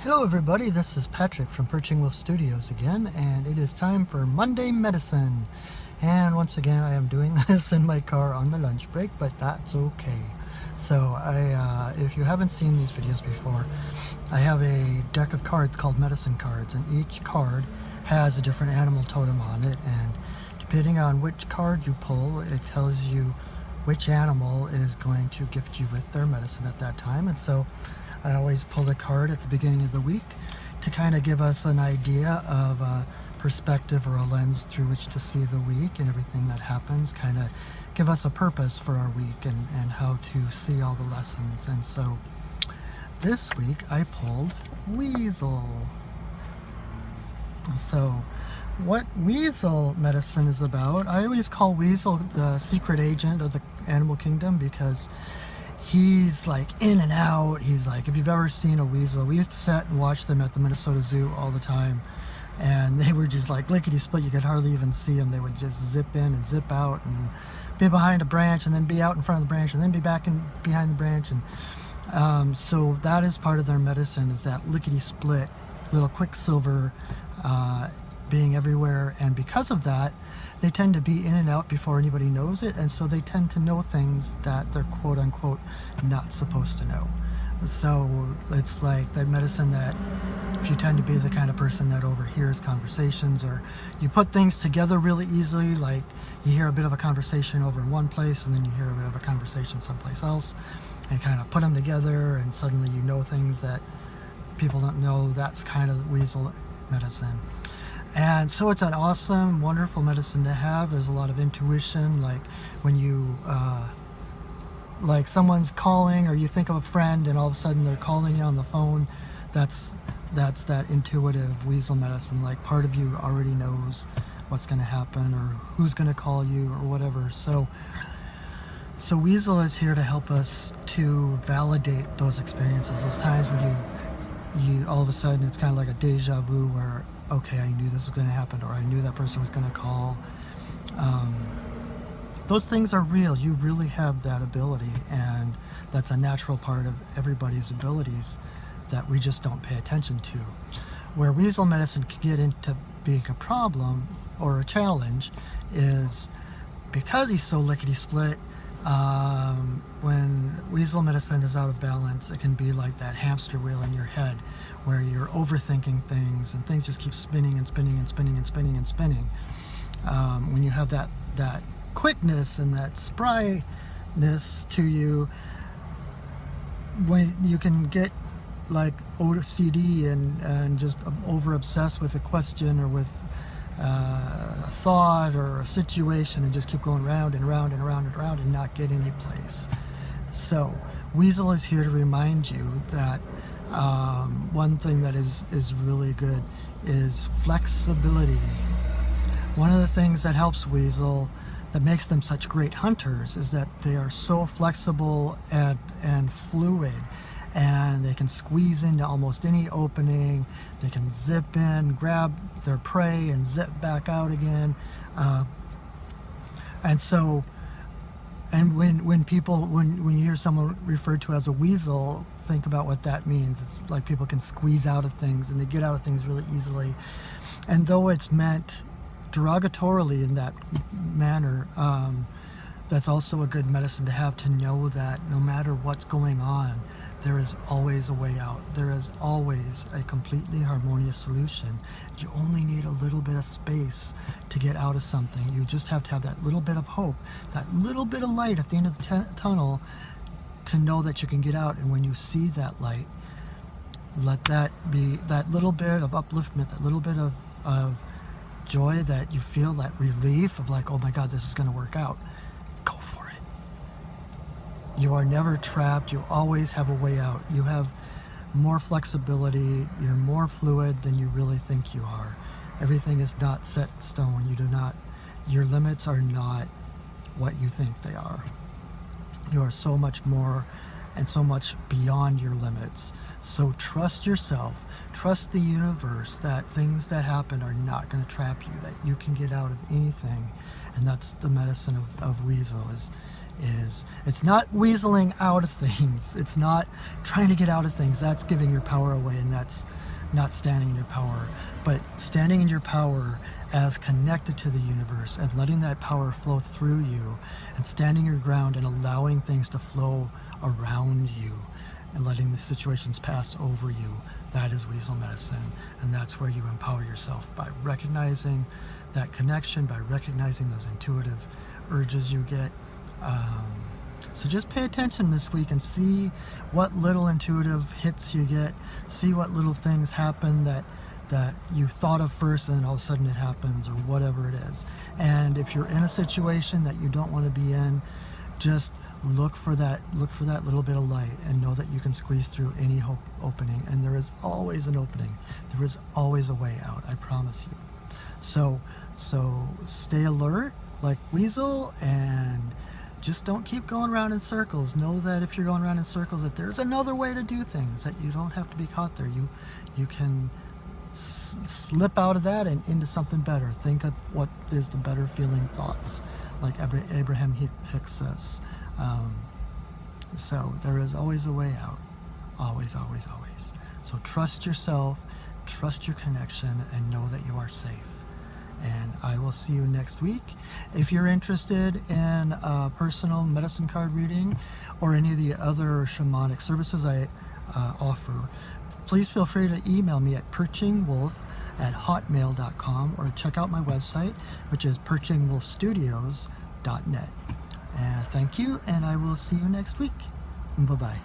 Hello everybody, this is Patrick from Perching Wolf Studios again, and it is time for Monday Medicine. And once again, I am doing this in my car on my lunch break, but that's okay. So, if you haven't seen these videos before, I have a deck of cards called medicine cards, and each card has a different animal totem on it, and depending on which card you pull, it tells you which animal is going to gift you with their medicine at that time. And so I always pull a card at the beginning of the week to kind of give us an idea of a perspective or a lens through which to see the week and everything that happens, kind of give us a purpose for our week and how to see all the lessons. And so this week I pulled Weasel. So what Weasel medicine is about, I always call Weasel the secret agent of the animal kingdom because he's like in and out. He's like, if you've ever seen a weasel, we used to sit and watch them at the Minnesota Zoo all the time, and they were just like lickety split. You could hardly even see them. They would just zip in and zip out and be behind a branch and then be out in front of the branch and then be back in behind the branch. And so that is part of their medicine, is that lickety split little quicksilver being everywhere. And because of that, they tend to be in and out before anybody knows it, and so they tend to know things that they're quote unquote not supposed to know. So it's like that medicine that if you tend to be the kind of person that overhears conversations, or you put things together really easily, like you hear a bit of a conversation over in one place and then you hear a bit of a conversation someplace else, and kind of put them together and suddenly you know things that people don't know. That's kind of weasel medicine. And so it's an awesome, wonderful medicine to have. There's a lot of intuition, like when you, like someone's calling, or you think of a friend and all of a sudden they're calling you on the phone. That's that intuitive weasel medicine. Like part of you already knows what's going to happen or who's going to call you or whatever. So Weasel is here to help us to validate those experiences, those times when you all of a sudden it's kind of like a deja vu where, okay, I knew this was going to happen, or I knew that person was going to call. Those things are real. You really have that ability, and that's a natural part of everybody's abilities that we just don't pay attention to. Where weasel medicine can get into being a problem or a challenge is because he's so lickety-split. When weasel medicine is out of balance, it can be like that hamster wheel in your head where you're overthinking things and things just keep spinning and spinning and spinning and spinning and spinning. When you have that quickness and that spryness to you, when you can get like OCD and just over obsessed with a question or with a thought or a situation and just keep going round and round and round and round and not get any place. So Weasel is here to remind you that one thing that is really good is flexibility. One of the things that helps Weasel, that makes them such great hunters, is that they are so flexible and fluid, and they can squeeze into almost any opening. They can zip in, grab their prey and zip back out again. And when you hear someone referred to as a weasel, think about what that means. It's like people can squeeze out of things and they get out of things really easily. And though it's meant derogatorily in that manner, that's also a good medicine to have, to know that no matter what's going on, there is always a way out. There is always a completely harmonious solution. You only need a little bit of space to get out of something. You just have to have that little bit of hope, that little bit of light at the end of the tunnel to know that you can get out. And when you see that light, let that be that little bit of upliftment, that little bit of joy that you feel, that relief of like, oh my God, this is going to work out. Go for it. You are never trapped. You always have a way out. You have more flexibility. You're more fluid than you really think you are. Everything is not set in stone. Your limits are not what you think they are. You are so much more and so much beyond your limits. So trust yourself, trust the universe, that things that happen are not going to trap you, that you can get out of anything. And that's the medicine of Weasel, is it's not weaseling out of things. It's not trying to get out of things. That's giving your power away, and that's not standing in your power. But standing in your power as connected to the universe and letting that power flow through you, and standing your ground and allowing things to flow around you and letting the situations pass over you. That is weasel medicine, and that's where you empower yourself, by recognizing that connection, by recognizing those intuitive urges you get. So just pay attention this week and see what little intuitive hits you get. See what little things happen that you thought of first, and then all of a sudden it happens, or whatever it is. And if you're in a situation that you don't want to be in, just look for that little bit of light, and know that you can squeeze through any opening, and there is always an opening. There is always a way out, I promise you. So stay alert like Weasel, and just don't keep going around in circles. Know that if you're going around in circles, that there's another way to do things, that you don't have to be caught there. You can slip out of that and into something better. Think of what is the better feeling thoughts, like Abraham Hicks says. So there is always a way out. Always, always, always. So trust yourself, trust your connection, and know that you are safe. And I will see you next week. If you're interested in a personal medicine card reading or any of the other shamanic services I offer, please feel free to email me at perchingwolf@hotmail.com, or check out my website, which is perchingwolfstudios.net. Thank you, and I will see you next week. Bye-bye.